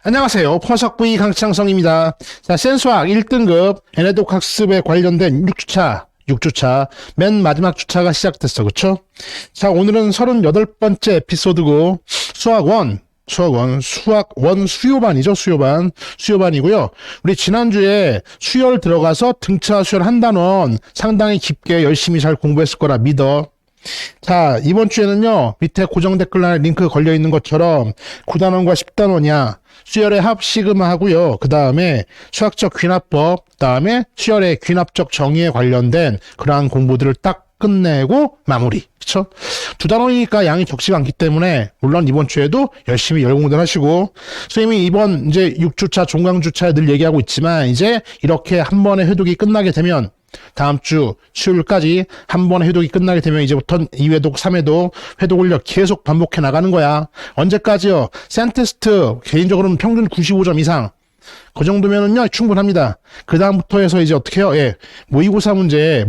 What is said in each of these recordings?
안녕하세요. 포석V 강창성입니다. 자, 센수학 1등급 NL독 학습에 관련된 6주차, 맨 마지막 주차가 시작됐어. 그쵸? 자, 오늘은 38번째 에피소드고, 수학 1 수요반이죠. 수요반이고요. 우리 지난주에 수열 들어가서 등차 수열 한 단원 상당히 깊게 열심히 잘 공부했을 거라 믿어. 자, 이번 주에는요, 밑에 고정 댓글란에 링크 걸려 있는 것처럼 9단원과 10단원이야. 수열의 합 시그마 하고요. 그 다음에 수학적 귀납법, 그 다음에 수열의 귀납적 정의에 관련된 그러한 공부들을 딱 끝내고 마무리. 그쵸? 2단원이니까 양이 적지가 않기 때문에 물론 이번 주에도 열심히 열공들 하시고, 선생님이 이번 이제 6주차 종강주차에 늘 얘기하고 있지만 이제 이렇게 한 번의 회독이 끝나게 되면 다음 주 수요일까지 한 번의 회독이 끝나게 되면 이제부터는 2회독, 3회독, 회독을 계속 반복해 나가는 거야. 언제까지요? 센테스트 개인적으로는 평균 95점 이상. 그 정도면은요 충분합니다. 그 다음부터 해서 이제 어떻게 해요? 예, 모의고사 문제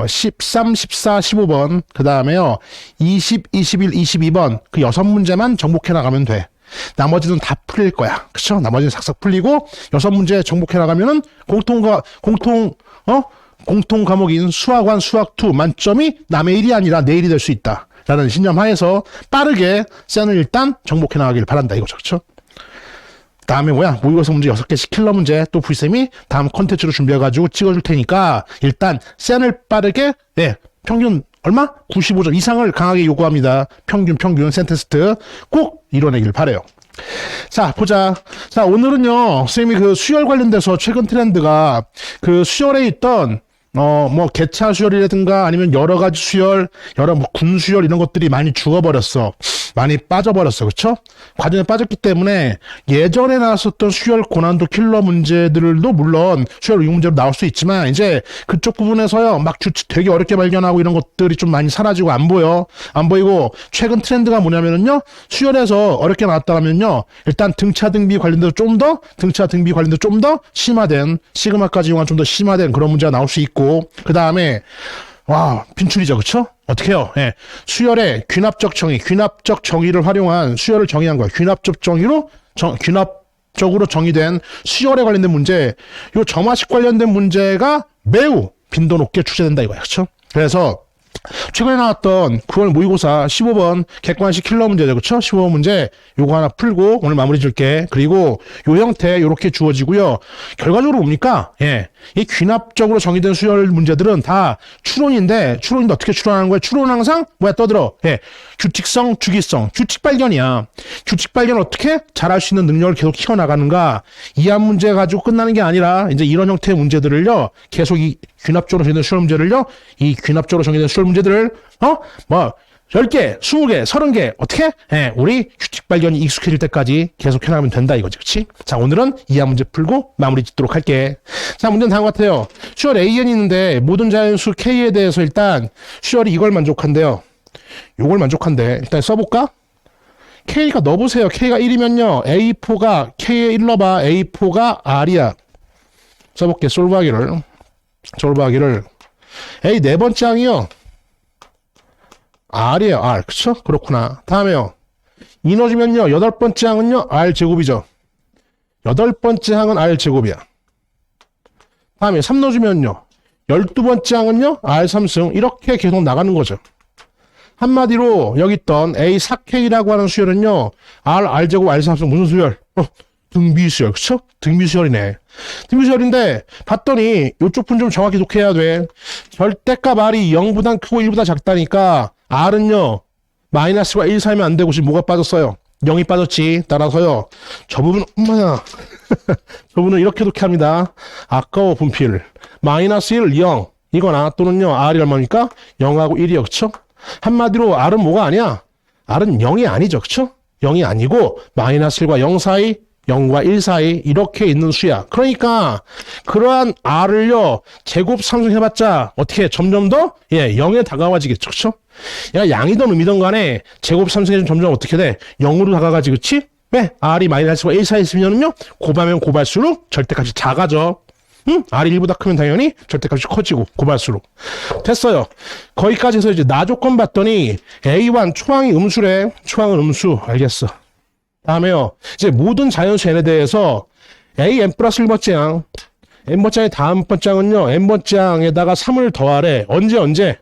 13, 14, 15번, 그 다음에요 20, 21, 22번 그 6문제만 정복해 나가면 돼. 나머지는 다 풀릴 거야. 그쵸? 나머지는 싹싹 풀리고 6문제 정복해 나가면은 공통 과목인 수학 1, 수학 2 만점이 남의 일이 아니라 내 일이 될 수 있다. 라는 신념 하에서 빠르게 쌤을 일단 정복해 나가길 바란다. 이거죠. 그쵸? 다음에 모의고사 문제 6개씩 킬러 문제 또 V쌤이 다음 컨텐츠로 준비해가지고 찍어줄 테니까 일단 쌤을 빠르게, 평균 얼마? 95점 이상을 강하게 요구합니다. 평균 센테스트 꼭 이뤄내길 바래요. 자, 보자. 자, 오늘은요, 선생님이 그 수열 관련돼서 최근 트렌드가 그 수열에 있던 개차 수열이라든가 아니면 여러 가지 수열, 군 수열 이런 것들이 많이 죽어버렸어. 많이 빠져버렸어. 그쵸? 과정에 빠졌기 때문에 예전에 나왔었던 수열 고난도 킬러 문제들도 물론 수열 의무 문제로 나올 수 있지만 이제 그쪽 부분에서요, 막 주치 되게 어렵게 발견하고 이런 것들이 좀 많이 사라지고 안 보이고 최근 트렌드가 뭐냐면은요, 수열에서 어렵게 나왔다면요, 일단 등차 등비 관련돼서 좀 더 심화된, 시그마까지 이용한 좀 더 심화된 그런 문제가 나올 수 있고, 그 다음에 빈출이죠. 그쵸? 어떻게 해요? 예. 수열의 귀납적 정의를 활용한 수열을 정의한 거예요. 귀납적으로 정의된 수열에 관련된 문제, 요 점화식 관련된 문제가 매우 빈도 높게 출제된다 이거야. 그쵸? 그래서 최근에 나왔던 9월 모의고사 15번 객관식 킬러 문제죠. 그쵸? 15번 문제 요거 하나 풀고 오늘 마무리 줄게. 그리고 요 형태 요렇게 주어지고요. 결과적으로 뭡니까? 이 귀납적으로 정의된 수열 문제들은 다 추론인데 어떻게 추론하는 거야? 추론은 항상 떠들어. 규칙성, 주기성, 규칙 발견이야. 규칙 발견을 어떻게 잘할 수 있는 능력을 계속 키워나가는가. 이한 문제 가지고 끝나는 게 아니라 이제 이런 형태의 문제들을요, 계속 이 귀납적으로 정의된 수열 문제를요, 이 귀납적으로 정의된 수열 문제들을 10개, 20개, 30개 어떻게? 우리 규칙 발견이 익숙해질 때까지 계속 해나가면 된다 이거지. 그치? 자, 오늘은 이하 문제 풀고 마무리 짓도록 할게. 자, 문제는 다음과 같아요. 수열 AN이 있는데 모든 자연수 K에 대해서 일단 수열이 이걸 만족한대요. 요걸 만족한대. 일단 써볼까? K가 넣어보세요. K가 1이면요, A4가 K에 1 넣어봐. A4가 R이야. 써볼게. 솔브하기를 A 네 번째 항이요, R이에요. R. 그쵸? 그렇구나. 다음에요, 2 넣어주면요, 8번째 항은요, R 제곱이죠. 8번째 항은 R 제곱이야. 다음에 3 넣어주면요, 12번째 항은요, R 3승. 이렇게 계속 나가는 거죠. 한마디로 여기 있던 A4K라고 하는 수열은요, R 제곱 R 3승 무슨 수열? 등비수열. 그쵸? 등비수열이네. 등비수열인데 봤더니 요쪽 분 좀 정확히 독해야 돼. 절대값 R이 0보단 크고 1보다 작다니까 R은요, 마이너스가 1 사이면 안 되고 지금 뭐가 빠졌어요? 0이 빠졌지. 따라서요, 저 부분은 저 부분은 이렇게 독해합니다. 아까워 분필. 마이너스 1, 0 이거나 또는요, R이 얼마입니까? 0하고 1이요. 그쵸? 한마디로 R은 뭐가 아니야? R은 0이 아니죠. 그쵸? 0이 아니고 마이너스 1과 0 사이, 0과 1 사이 이렇게 있는 수야. 그러니까 그러한 R을요, 제곱 상승해봤자 어떻게 점점 더 0에 다가와지겠죠. 그쵸? 양이든 음이든 간에 제곱 상승해주면 점점 어떻게 돼? 0으로 다가가지. 그치? 왜? R이 마이너스와 1 사이 있으면요, 고하면 고갈수록 절대값이 작아져. R이 1보다 크면 당연히 절대값이 커지고 고발수록. 됐어요. 거기까지 해서 이제 나 조건 봤더니 A1 초항이 음수래. 초항은 음수. 알겠어. 다음에요. 이제 모든 자연수 n에 대해서 a n 플러스 1번째 양, n번째의 다음 번째 양은요, n번째 양에다가 3을 더하래. 언제?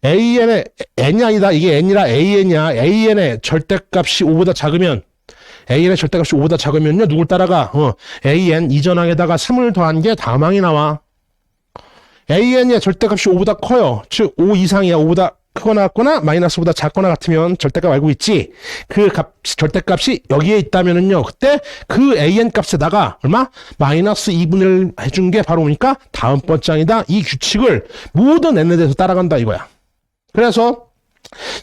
an의, n이 아니다. 이게 n이라 an이야. an의 절대값이 5보다 작으면, an의 절대값이 5보다 작으면요, 누굴 따라가? an 이전항에다가 3을 더한 게 다음 항이 나와. an의 절대값이 5보다 커요. 즉, 5 이상이야. 5보다 크거나 같거나 마이너스보다 작거나 같으면 절대값 알고 있지. 그 절대값이 여기에 있다면은요, 그때 그 an 값에다가 얼마? 마이너스 2분의 1 해준 게 바로 오니까 다음 번째 항이다. 이 규칙을 모든 n에 대해서 따라간다 이거야. 그래서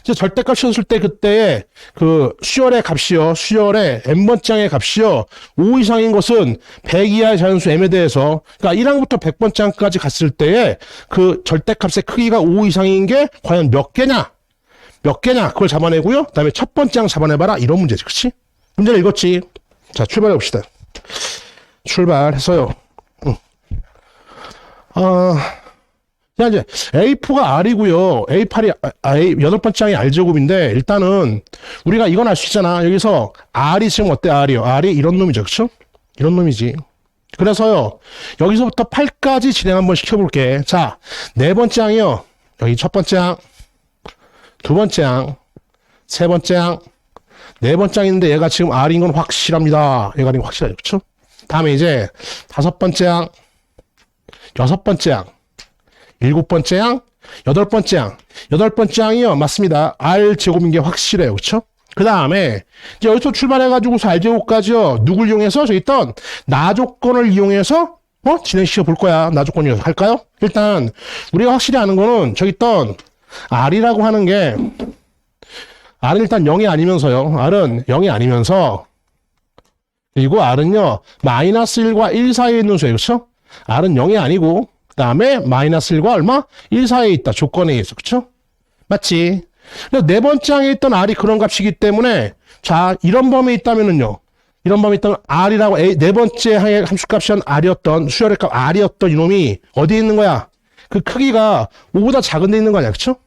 이제 절대값 씌웠을 때 그때의 그 수열의 값이요, 수열의 n번째 항의 값이요, 5 이상인 것은 100 이하의 자연수 m에 대해서, 그러니까 1항부터 100번째 항까지 갔을 때에 그 절대값의 크기가 5 이상인 게 과연 몇 개냐? 그걸 잡아내고요. 그 다음에 첫 번째 항 잡아내봐라. 이런 문제지. 그치? 문제를 읽었지? 자, 출발해 봅시다. 출발해서요. 자, 이제 A4가 R이고요. A8이, 여덟 번째 항이 R제곱인데, 일단은, 우리가 이건 알 수 있잖아. 여기서 R이 지금 어때? R이요. R이 이런 놈이죠. 그쵸? 이런 놈이지. 그래서요, 여기서부터 8까지 진행 한번 시켜볼게. 자, 네 번째 항이요. 여기 첫 번째 항, 두 번째 항, 세 번째 항, 네 번째 항인데, 얘가 지금 R인 건 확실합니다. 얘가 지금 확실하죠. 그쵸? 다음에 이제, 다섯 번째 항, 여섯 번째 항, 일곱 번째 항, 여덟 번째 항. 여덟 번째 항이요. 맞습니다. R제곱인 게 확실해요. 그쵸? 그 다음에, 이제 여기서 출발해가지고서 R제곱까지요. 누굴 이용해서? 저기 있던 나조건을 이용해서, 진행시켜 볼 거야. 나조건 이용해서. 할까요? 일단, 우리가 확실히 아는 거는 저기 있던 R이라고 하는 게, R은 일단 0이 아니면서요. R은 0이 아니면서, 그리고 R은요, 마이너스 1과 1 사이에 있는 수예요. 그쵸? R은 0이 아니고, 그 다음에 마이너스 1과 얼마? 1 사이에 있다. 조건에 의해서. 그쵸? 맞지? 그래서 네 번째 항에 있던 R이 그런 값이기 때문에, 자, 이런 범위에 있다면은요. 이런 범위에 있던 R이라고, 네 번째 항의 함수값이었던 R이었던, 수열의 값 R이었던 이놈이 어디에 있는 거야? 그 크기가 5보다 작은 데 있는 거 아니야? 그쵸?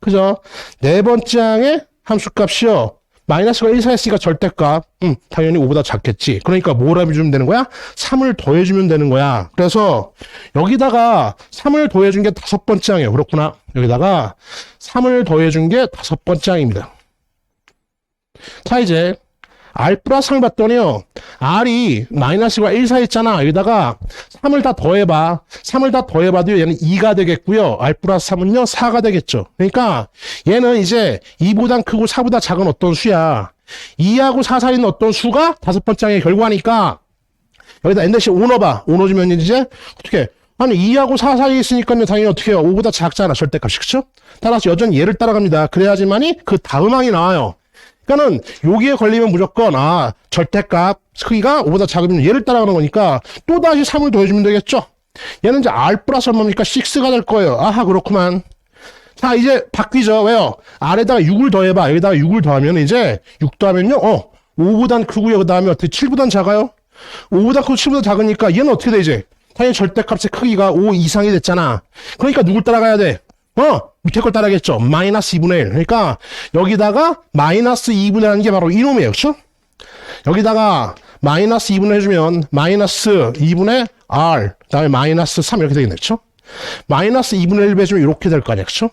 그죠? 네 번째 항의 함수값이요. 마이너스가 1 사이였으니까 절대값, 당연히 5보다 작겠지. 그러니까 뭘 해주면 되는 거야? 3을 더해주면 되는 거야. 그래서 여기다가 3을 더해준 게 다섯 번째 항이에요. 그렇구나. 여기다가 3을 더해준 게 다섯 번째 항입니다. 자, 이제 R 플러스 3을 봤더니요. R이 마이너스가 1 사이 있잖아. 여기다가 3을 다 더해봐. 3을 다 더해봐도 얘는 2가 되겠고요. R 플러스 3은요. 4가 되겠죠. 그러니까 얘는 이제 2보단 크고 4보다 작은 어떤 수야. 2하고 4 사이는 어떤 수가 다섯 번째 항의 결과니까 여기다 n-5 넣어봐. 5 넣어주면 이제 어떻게 아니 2하고 4 사이에 있으니까요. 당연히 어떻게 해요. 5보다 작잖아. 절대값이. 그쵸? 따라서 여전히 얘를 따라갑니다. 그래야지만이 그 다음 항이 나와요. 그러니까는 여기에 걸리면 무조건 절대값 크기가 5보다 작으면 얘를 따라가는 거니까 또다시 3을 더해주면 되겠죠. 얘는 이제 R 플러스 얼마입니까? 6가 될 거예요. 아하, 그렇구만. 자, 이제 바뀌죠. 왜요? R에다가 6을 더해봐. 여기다가 6을 더하면 이제 6 더하면요. 5보단 크고요. 그 다음에 어떻게 7보단 작아요? 5보다 크고 7보다 작으니까 얘는 어떻게 돼 이제? 당연히 절대값의 크기가 5 이상이 됐잖아. 그러니까 누굴 따라가야 돼? 밑에 걸 따라겠죠. 마이너스 2분의 1. 그러니까 여기다가 마이너스 2분의 1 하는 게 바로 이놈이에요. 그렇죠? 여기다가 마이너스 2분의 해주면 마이너스 2분의 R 그다음에 마이너스 3 이렇게 되겠네. 그렇죠? 마이너스 2분의 1 해주면 이렇게 될 거 아니야. 그렇죠?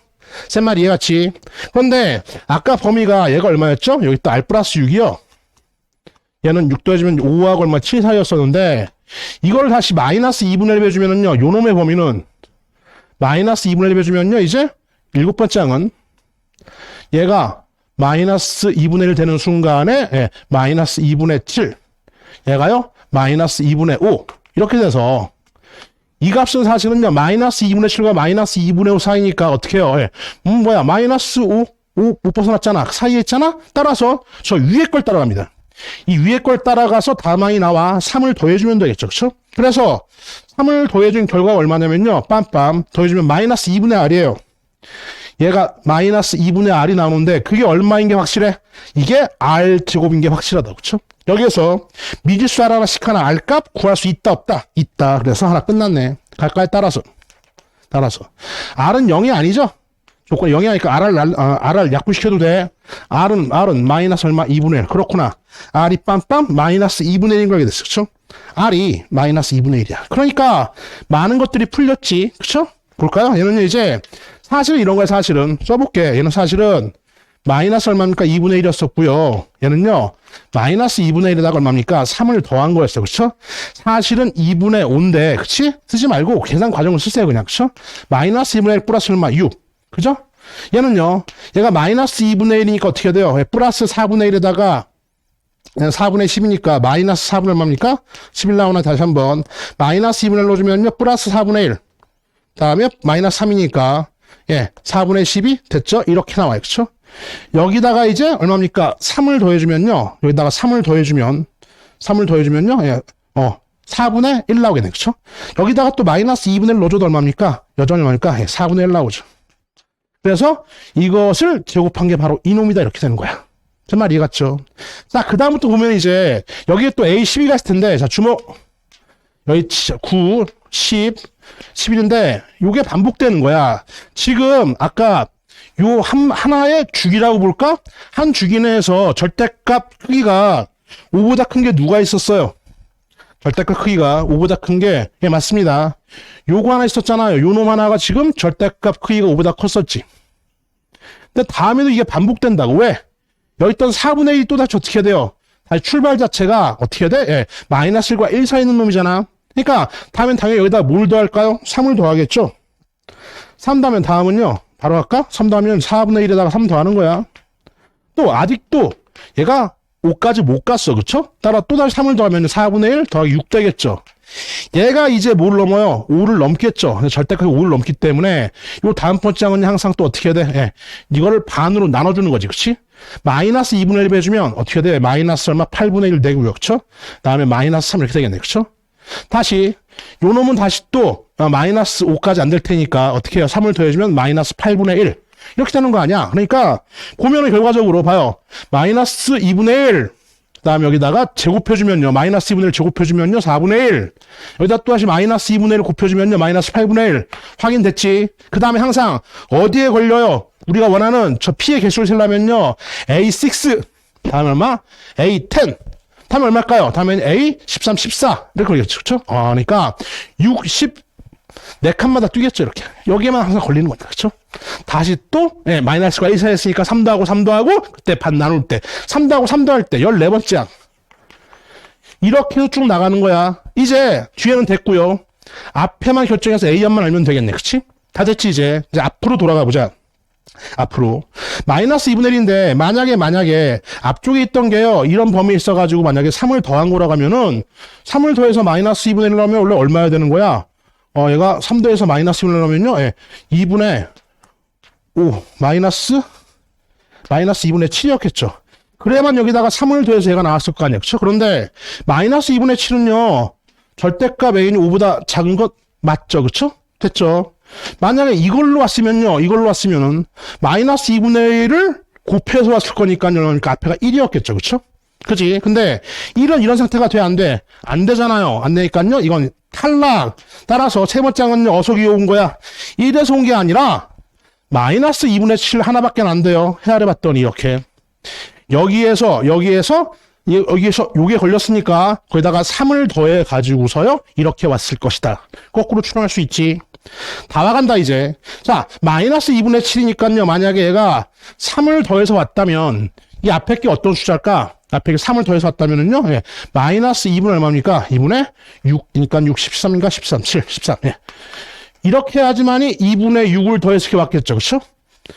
셋말이 이해같이. 그런데 아까 범위가 얘가 얼마였죠? 여기 또 R 플러스 6이요. 얘는 6 더해주면 5하고 얼마 7 사이였었는데 이걸 다시 마이너스 2분의 1 해주면은요. 요놈의 범위는 마이너스 2분의 1 해주면요. 이제 일곱 번째 항은 얘가 마이너스 2분의 1 되는 순간에 마이너스 2분의 7 얘가요. 마이너스 2분의 5 이렇게 돼서 이 값은 사실은요. 마이너스 2분의 7과 마이너스 2분의 5 사이니까 어떻게 해요? 마이너스 5 못 벗어났잖아. 사이에 있잖아. 따라서 저 위에 걸 따라갑니다. 이 위에 걸 따라가서 다음 항이 나와 3을 더해주면 되겠죠. 그렇죠? 그래서 3을 더해준 결과가 얼마냐면요. 빰빰 더해주면 마이너스 2분의 R이에요. 얘가 마이너스 2분의 R이 나오는데 그게 얼마인 게 확실해? 이게 R제곱인 게 확실하다. 그렇죠? 여기에서 미지수 하나씩 하나 R값 구할 수 있다 없다? 있다. 그래서 하나 끝났네. 갈까요? 따라서 R은 0이 아니죠? 조건 0이 하니까 R을 약분시켜도 돼. R은 마이너스 얼마? 2분의 1. 그렇구나. R이 빰빰 마이너스 2분의 1인 거게 됐어. 그쵸? R이 마이너스 2분의 1이야. 그러니까 많은 것들이 풀렸지. 그쵸? 볼까요? 얘는 이제 사실은 이런 거야. 사실은 써볼게. 얘는 사실은 마이너스 얼마입니까? 2분의 1이었었고요. 얘는요. 마이너스 2분의 1에다가 얼마입니까? 3을 더한 거였어. 그쵸? 사실은 2분의 5인데 그치? 쓰지 말고 계산 과정을 쓰세요. 그냥. 그쵸? 마이너스 2분의 1 플러스 얼마? 6. 그죠? 얘는요. 얘가 마이너스 2분의 1이니까 어떻게 돼요? 플러스 4분의 1에다가 4분의 10이니까 마이너스 4분의 얼마입니까? 11 나오나 다시 한번. 마이너스 2분의 1로 주면요. 플러스 4분의 1. 다음에 마이너스 3이니까 4분의 10이 됐죠? 이렇게 나와요. 그쵸? 여기다가 이제 얼마입니까? 3을 더해주면요. 여기다가 3을 더해주면요. 4분의 1 나오겠네. 그쵸? 여기다가 또 마이너스 2분의 1 넣어줘도 얼마입니까? 여전히 얼마입니까? 4분의 1 나오죠. 그래서 이것을 제곱한 게 바로 이놈이다. 이렇게 되는 거야. 제 말 이해갔죠? 자, 그 다음부터 보면 이제 여기에 또 A12가 있을 텐데, 자, 주목. 여기 9, 10, 11인데, 요게 반복되는 거야. 지금 아까 요 하나의 주기라고 볼까? 한 주기 내에서 절대값 크기가 5보다 큰 게 누가 있었어요? 절대값 크기가 5보다 큰 게, 예, 맞습니다. 요거 하나 있었잖아요. 요 놈 하나가 지금 절대값 크기가 5보다 컸었지. 근데 다음에도 이게 반복된다고. 왜? 여기 있던 4분의 1이 또다시 어떻게 해야 돼요? 다시 출발 자체가 어떻게 해야 돼? 예, 마이너스 1과 1 사이에 있는 놈이잖아. 그러니까 다음엔 당연히 여기다 뭘 더할까요? 3을 더하겠죠? 3 더하면 다음은요. 바로 할까? 3 더하면 4분의 1에다가 3 더하는 거야. 또 아직도 얘가 5까지 못 갔어. 그쵸? 따라 또다시 3을 더하면 4분의 1 더하기 6 되겠죠. 얘가 이제 뭘 넘어요? 5를 넘겠죠. 절대값이 5를 넘기 때문에 요 다음 번째 장은 항상 또 어떻게 해야 돼? 예, 이거를 반으로 나눠주는 거지. 그치? 마이너스 2분의 1 해주면 어떻게 돼? 마이너스 얼마? 8분의 1 되고요. 그쵸? 다음에 마이너스 3 이렇게 되겠네. 그쵸? 다시 요 놈은 다시 또 마이너스 5까지 안 될 테니까 어떻게 해요? 3을 더해주면 마이너스 8분의 1 이렇게 되는 거 아니야? 그러니까 보면은 결과적으로 봐요. 마이너스 2분의 1 그 다음에 여기다가 제곱해주면요. 마이너스 2분의 1 제곱해주면요. 4분의 1 여기다 또 다시 마이너스 2분의 1 곱해주면요. 마이너스 8분의 1 확인됐지? 그 다음에 항상 어디에 걸려요? 우리가 원하는 저 P의 개수를 세려면요. A6 다음에 얼마? A10 다음에 얼마일까요? 다음에 A13, 14 이렇게 걸리겠죠. 그쵸? 그러니까 60 4칸마다 뛰겠죠. 이렇게 여기에만 항상 걸리는 거니까. 그쵸? 다시 또 마이너스가 1 사이였으니까 3도 하고 3도 하고 그때 반 나눌 때 3도 하고 3도 할 때 14번째 항 이렇게 해서 쭉 나가는 거야. 이제 뒤에는 됐고요. 앞에만 결정해서 A연만 알면 되겠네. 그치? 다 됐지. 이제 앞으로 돌아가 보자. 앞으로 마이너스 2분의 1인데 만약에 앞쪽에 있던 게요 이런 범위에 있어가지고 만약에 3을 더한 거라고 하면은 3을 더해서 마이너스 2분의 1을 하면 원래 얼마야 되는 거야? 얘가 3 더해서 마이너스 2분의 1을 하면요 2분의 5 마이너스 2분의 7이었겠죠. 그래야만 여기다가 3을 더해서 얘가 나왔을 거 아니에요. 그쵸? 그런데 마이너스 2분의 7은요 절대값 A는 5보다 작은 것 맞죠? 그쵸? 됐죠? 만약에 이걸로 왔으면은 마이너스 2분의 1을 곱해서 왔을 거니까요. 그러니까 앞에가 1이었겠죠. 그쵸? 그치? 근데 1은 이런 상태가 돼, 안 돼? 안 되잖아요. 안 되니까요. 이건 탈락. 따라서 세 번째 항은요. 어디서 온 거야? 1에서 온 게 아니라 마이너스 2분의 7 하나밖에 안 돼요. 헤아려 봤더니 이렇게. 여기에서 요게 걸렸으니까 거기다가 3을 더해 가지고서요. 이렇게 왔을 것이다. 거꾸로 추론할 수 있지. 다 와간다 이제. 자, 마이너스 2분의 7이니까요. 만약에 얘가 3을 더해서 왔다면 이 앞에 게 어떤 숫자일까? 앞에 게 3을 더해서 왔다면은요. 마이너스 2분의 얼마입니까? 2분의 6이니까 6, 13인가? 13, 7, 13. 이렇게 해야지만이 2분의 6을 더해서 이렇게 왔겠죠. 그렇죠?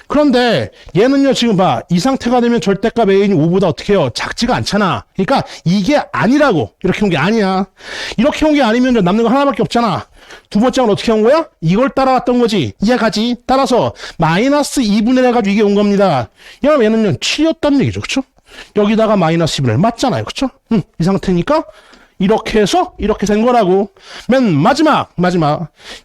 그런데 얘는요. 지금 봐. 이 상태가 되면 절대값 A는 5보다 어떻게 해요? 작지가 않잖아. 그러니까 이게 아니라고. 이렇게 온 게 아니야. 이렇게 온 게 아니면 남는 거 하나밖에 없잖아. 두 번째는 어떻게 온 거야? 이걸 따라왔던 거지. 이해가지? 따라서 마이너스 2분의 1 해가지고 이게 온 겁니다. 얘는요 7이었다는 얘기죠. 그쵸? 여기다가 마이너스 2분의 1 맞잖아요. 그쵸? 이 상태니까 이렇게 해서 이렇게 된 거라고. 맨 마지막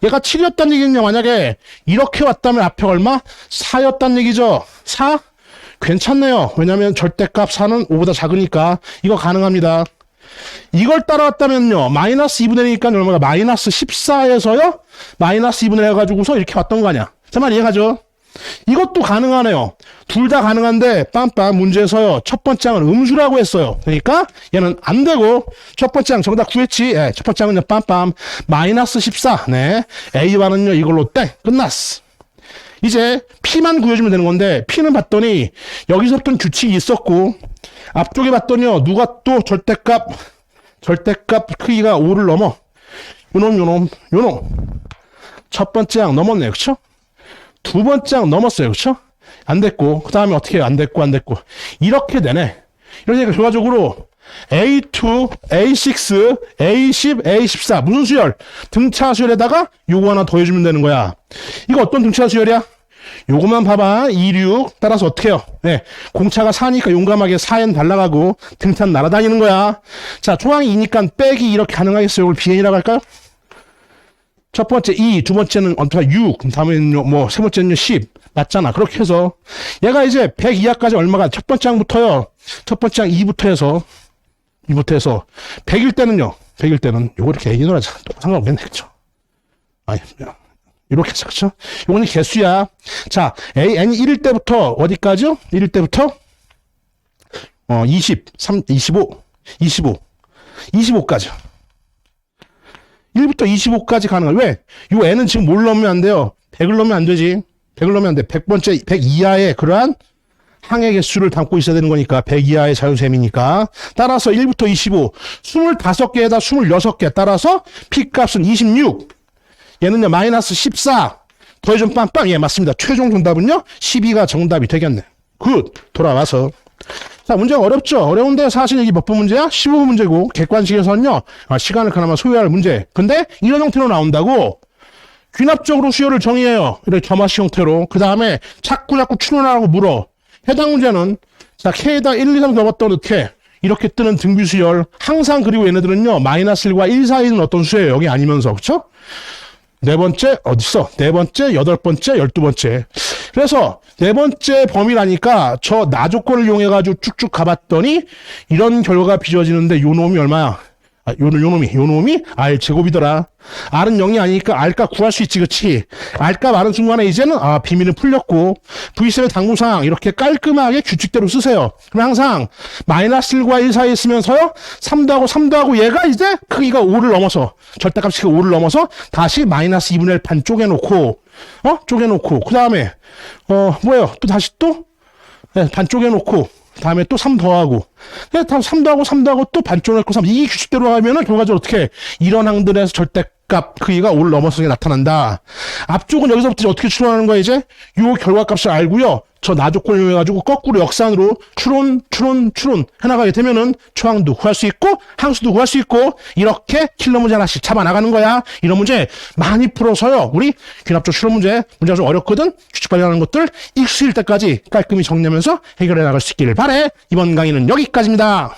얘가 7이었다는 얘기는요. 만약에 이렇게 왔다면 앞에 얼마? 4였다는 얘기죠. 4? 괜찮네요. 왜냐면 절대값 4는 5보다 작으니까 이거 가능합니다. 이걸 따라왔다면요. 마이너스 2분의 1이니까 얼마가 마이너스 14에서요. 마이너스 2분의 1 해가지고서 이렇게 왔던 거 아니야. 자, 말 이해가죠? 이것도 가능하네요. 둘 다 가능한데 빰빰 문제에서요. 첫 번째 항은 음수라고 했어요. 그러니까 얘는 안 되고 첫 번째 항 정답 구했지. 예, 첫 번째 항은요. 빰빰 마이너스 14. 네, A반은요. 이걸로 땡 끝났어. 이제 P만 구해주면 되는 건데 P는 봤더니 여기서부터는 규칙이 있었고 앞쪽에 봤더니요. 누가 또 절대값 크기가 5를 넘어. 요놈 첫 번째 항 넘었네요. 그쵸? 두 번째 항 넘었어요. 그쵸? 안 됐고 그 다음에 어떻게 해요? 안 됐고 이렇게 되네. 이러니까 결과적으로 A2, A6, A10, A14 무슨 수열? 등차 수열에다가 요거 하나 더해주면 되는 거야. 이거 어떤 등차 수열이야? 요거만 봐봐. 2, 6 따라서 어떻게 해요? 네, 공차가 4니까 용감하게 4n 발라가고 등차는 날아다니는 거야. 자, 초항이 2니까 빼기 이렇게 가능하겠어요? 이걸 BN이라고 할까요? 첫 번째 2, 두 번째는 어떻게 6, 다음에는요, 뭐, 세 번째는요, 10. 맞잖아. 그렇게 해서, 얘가 이제 100 이하까지 얼마가, 첫 번째 항부터요, 첫 번째 항 2부터 해서 100일 때는요, 요거 이렇게 얘기를 하자. 상관없겠네. 그쵸? 아니, 이렇게 해서, 그쵸? 요거는 개수야. 자, n 1일 때부터, 어디까지요? 1일 때부터, 25까지. 1부터 25까지 가능해. 왜? 요 n은 지금 뭘 넣으면 안 돼요? 100을 넣으면 안 되지. 100을 넣으면 안 돼. 100번째, 100 이하의 그러한 항의 개수를 담고 있어야 되는 거니까. 100 이하의 자유셈이니까. 따라서 1부터 25, 25개에다 26개. 따라서 P값은 26. 얘는요, 마이너스 14. 더해좀 빰빰. 예, 맞습니다. 최종 정답은요, 12가 정답이 되겠네. 굿. 돌아와서. 자, 문제가 어렵죠? 어려운데 사실 이게 몇 번 문제야? 15번 문제고 객관식에서는요. 시간을 그나마 소요할 문제. 근데 이런 형태로 나온다고 귀납적으로 수열을 정의해요. 이렇게 점화식 형태로. 그 다음에 자꾸 추론하라고 물어. 해당 문제는 자 K에다 1, 2, 3 넣었던 이렇게 뜨는 등비수열. 항상 그리고 얘네들은요. 마이너스 1과 1 사이는 어떤 수예요. 여기 아니면서. 그쵸? 네 번째 어딨어? 네 번째, 여덟 번째, 12번째. 그래서 네 번째 범위라니까 저 나조건을 이용해가지고 쭉쭉 가봤더니 이런 결과가 빚어지는데 요 놈이 얼마야? 요 놈이 R 제곱이더라. R은 0이 아니니까 R값 구할 수 있지, 그치? R값 아는 순간에 이제는 비밀은 풀렸고 V7의 당구상 이렇게 깔끔하게 규칙대로 쓰세요. 그럼 항상 마이너스 1과 1 사이에 쓰면서요 3도 하고 얘가 이제 크기가 5를 넘어서 절대값이 5를 넘어서 다시 마이너스 2분의 1 반 쪼개놓고 그 다음에 뭐예요? 또 다시 반 쪼개놓고 다음에 또 3 더하고, 3 더하고 또 반쪽을 했고 3. 이 규칙대로 하면은 결과적으로 어떻게 이런 항들에서 절대값 크기가 5를 넘어서 나타난다. 앞쪽은 여기서부터 어떻게 추론하는 거야 이제? 요 결과값을 알고요. 저 나조건을 이용해가지고 거꾸로 역산으로 추론 해나가게 되면은 초항도 구할 수 있고 항수도 구할 수 있고 이렇게 킬러 문제 하나씩 잡아나가는 거야. 이런 문제 많이 풀어서요. 우리 귀납적 추론 문제가 좀 어렵거든. 규칙 발견하는 것들 익수일 때까지 깔끔히 정리하면서 해결해 나갈 수 있기를 바래. 이번 강의는 여기까지입니다.